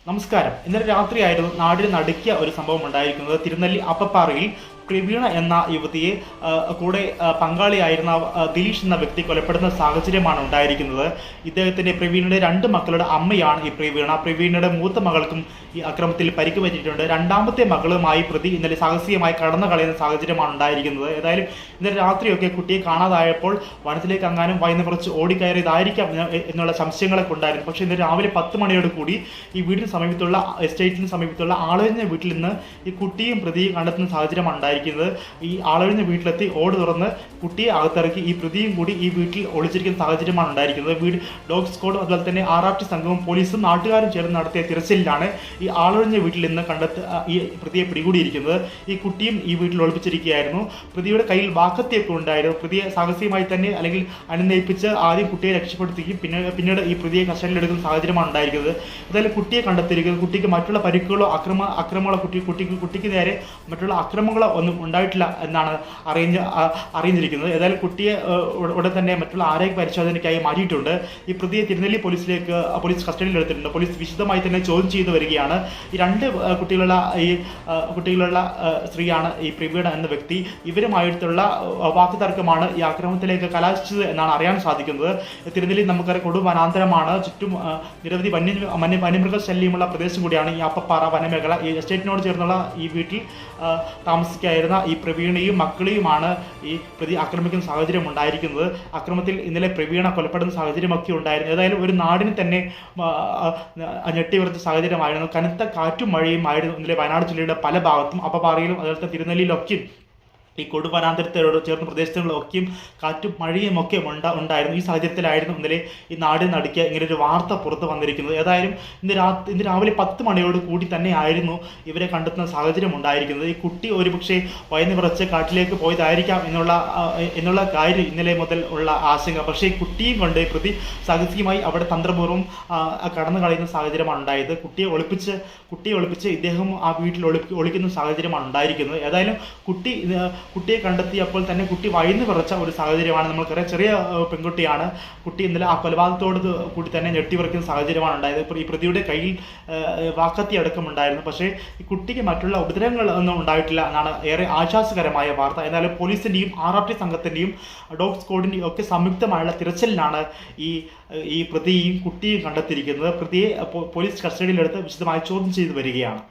നമസ്കാരം. ഇന്നലെ രാത്രിയായിരുന്നു നാടിന് നടുക്കിയ ഒരു സംഭവം ഉണ്ടായിരിക്കുന്നത്. തിരുനെല്ലി അപ്പപ്പാറയിൽ പ്രവീണ എന്ന യുവതിയെ കൂടെ പങ്കാളിയായിരുന്ന ദിലീഷ് എന്ന വ്യക്തി കൊലപ്പെടുന്ന സാഹചര്യമാണ് ഉണ്ടായിരിക്കുന്നത്. ഇദ്ദേഹത്തിന്റെ പ്രവീണയുടെ 2 മക്കളുടെ അമ്മയാണ് ഈ പ്രവീണയുടെ മൂത്ത മകൾക്കും ഈ അക്രമത്തിൽ പരിക്ക് പറ്റിയിട്ടുണ്ട്. രണ്ടാമത്തെ മകളുമായി പ്രതി ഇന്നലെ സാഹസികമായി കടന്നു കളയുന്ന സാഹചര്യമാണ് ഉണ്ടായിരിക്കുന്നത്. ഏതായാലും ഇന്നലെ രാത്രിയൊക്കെ കുട്ടിയെ കാണാതായപ്പോൾ വനത്തിലേക്ക് അങ്ങാനും വൈകുന്ന കുറച്ച് ഓടിക്കയറിയതായിരിക്കാം എന്നുള്ള സംശയങ്ങളൊക്കെ ഉണ്ടായിരുന്നു. പക്ഷേ ഇന്നലെ രാവിലെ 10 മണിയോട് കൂടി ഈ വീടിന് സമീപത്തുള്ള എസ്റ്റേറ്റിന് സമീപത്തുള്ള ആളൊഴിഞ്ഞ വീട്ടിൽ നിന്ന് ഈ കുട്ടിയും പ്രതിയും കണ്ടെത്തുന്ന സാഹചര്യമാണ് ഉണ്ടായിരിക്കുന്നത്. ഈ ആളൊഴിഞ്ഞ വീട്ടിലെത്തി ഓട് തുറന്ന് കുട്ടിയെ അകത്തിറക്കി ഈ പ്രതിയും കൂടി ഈ വീട്ടിൽ ഒളിച്ചിരിക്കുന്ന സാഹചര്യമാണ് ഉണ്ടായിരിക്കുന്നത്. വീട് ഡോഗ് സ്ക്വാഡ് അതുപോലെ തന്നെ RRT സംഘവും പോലീസും നാട്ടുകാരും ചേർന്ന് നടത്തിയ തിരച്ചിലിലാണ് ഈ ആളൊഴിഞ്ഞ വീട്ടിൽ നിന്ന് ഈ പ്രതിയെ പിടികൂടിയിരിക്കുന്നത്. ഈ കുട്ടിയും ഈ വീട്ടിൽ ഒളിപ്പിച്ചിരിക്കുകയായിരുന്നു. പ്രതിയുടെ കയ്യിൽ വാക്കത്തിയൊക്കെ ഉണ്ടായിരുന്നു. പ്രതിയെ സാഹസികമായി തന്നെ അല്ലെങ്കിൽ അനുനയിപ്പിച്ച് ആദ്യം കുട്ടിയെ രക്ഷപ്പെടുത്തുകയും പിന്നീട് ഈ പ്രതിയെ കസ്റ്റഡിയിലെടുക്കുന്ന സാഹചര്യമാണ് ഉണ്ടായിരിക്കുന്നത്. എന്തായാലും കുട്ടിയെ കണ്ടെത്തിയിരിക്കുന്നത്. കുട്ടിക്ക് മറ്റുള്ള പരിക്കുകളോ അക്രമങ്ങളോ കുട്ടിക്ക് നേരെ മറ്റുള്ള അക്രമങ്ങളോ ഒന്നും ഉണ്ടായിട്ടില്ല എന്നാണ് അറിഞ്ഞിരിക്കുന്നത്. ഏതായാലും കുട്ടിയെ ഉടൻ തന്നെ മറ്റുള്ള ആരോഗ്യ പരിശോധനയ്ക്കായി മാറ്റിയിട്ടുണ്ട്. ഈ പ്രതിയെ തിരുനെല്ലി പോലീസ് കസ്റ്റഡിയിൽ എടുത്തിട്ടുണ്ട്. പോലീസ് വിശദമായി തന്നെ ചോദ്യം ചെയ്തു വരികയാണ്. ഈ 2 കുട്ടികളുള്ള സ്ത്രീയാണ് ഈ പ്രവീണ എന്ന വ്യക്തി. ഇവരുമായിട്ടുള്ള വാക്കുതർക്കമാണ് ഈ ആക്രമണത്തിലേക്ക് കലാശിച്ചത് എന്നാണ് അറിയാൻ സാധിക്കുന്നത്. തിരുനെല്ലി നമുക്കറിയാം കൊടും വനാന്തരമാണ്. ചുറ്റും നിരവധി വന്യമൃഗ ശല്യമുള്ള പ്രദേശം കൂടിയാണ് ഈ അപ്പപ്പാറ വനമേഖല. ഈ എസ്റ്റേറ്റിനോട് ചേർന്നുള്ള ഈ വീട്ടിൽ താമസിക്കായിരുന്ന ഈ പ്രവീണയും മക്കളെയുമാണ് ഈ പ്രതി ആക്രമിക്കുന്ന സാഹചര്യം ഉണ്ടായിരിക്കുന്നത്. അക്രമത്തിൽ ഇന്നലെ പ്രവീണ കൊലപ്പെടുന്ന സാഹചര്യമൊക്കെ ഉണ്ടായിരുന്നു. ഏതായാലും ഒരു നാടിന് തന്നെ ഞെട്ടിയുറച്ച സാഹചര്യമായിരുന്നു. കനത്ത കാറ്റും മഴയും ആയിരുന്നു ഇന്നലെ വയനാട് ജില്ലയുടെ പല ഭാഗത്തും. അപ്പപ്പാറയിലും അതുപോലെ തന്നെ തിരുനെല്ലിയിലൊക്കെ ഈ കൊടുവനാന്തരത്തോട് ചേർന്ന പ്രദേശങ്ങളിലൊക്കെയും കാറ്റും മഴയും ഒക്കെ ഉണ്ടായിരുന്നു. ഈ സാഹചര്യത്തിലായിരുന്നു ഇന്നലെ ഈ നാടിന് നടുക്കിയ ഇങ്ങനെ ഒരു വാർത്ത പുറത്ത് വന്നിരിക്കുന്നത്. ഏതായാലും ഇന്ന് രാവിലെ 10 മണിയോട് കൂടി തന്നെ ആയിരുന്നു ഇവരെ കണ്ടെത്തുന്ന സാഹചര്യം ഉണ്ടായിരിക്കുന്നത്. ഈ കുട്ടി ഒരുപക്ഷെ വയന്ന് വിറച്ച് കാട്ടിലേക്ക് പോയതായിരിക്കാം എന്നുള്ള കാര്യം ഇന്നലെ മുതൽ ഉള്ള ആശങ്ക. പക്ഷേ ഈ കുട്ടിയും കൊണ്ട് പ്രതി സാഹസികമായി അവിടെ തന്ത്രപൂർവ്വം കടന്നു കളയുന്ന സാഹചര്യമാണ് ഉണ്ടായത്. കുട്ടിയെ ഒളിപ്പിച്ച് ഇദ്ദേഹം ആ വീട്ടിൽ ഒളിക്കുന്ന സാഹചര്യമാണ് ഉണ്ടായിരിക്കുന്നത്. ഏതായാലും കുട്ടിയെ കണ്ടെത്തിയപ്പോൾ തന്നെ കുട്ടി വയന്ന് വിറച്ച ഒരു സാഹചര്യമാണ്. നമ്മൾക്കറിയാം, ചെറിയ പെൺകുട്ടിയാണ്. കുട്ടി ഇന്നലെ ആ കൊലപാതകത്തോട് കൂടി തന്നെ ഞെട്ടിവിറയ്ക്കുന്ന സാഹചര്യമാണ് ഉണ്ടായത്. ഈ പ്രതിയുടെ കയ്യിൽ വാക്കത്തി അടക്കമുണ്ടായിരുന്നു. പക്ഷേ ഈ കുട്ടിക്ക് മറ്റുള്ള ഉപദ്രവങ്ങൾ ഒന്നും ഉണ്ടായിട്ടില്ല എന്നാണ് ഏറെ ആശ്വാസകരമായ വാർത്ത. എന്നാലും പോലീസിൻ്റെയും RRT സംഘത്തിൻ്റെയും ഡോഗ് സ്ക്വാഡിൻ്റെയും ഒക്കെ സംയുക്തമായുള്ള തിരച്ചിലിനാണ് ഈ പ്രതിയെയും കുട്ടിയും കണ്ടെത്തിയിരിക്കുന്നത്. പ്രതിയെ പോലീസ് കസ്റ്റഡിയിലെടുത്ത് വിശദമായി ചോദ്യം ചെയ്തു വരികയാണ്.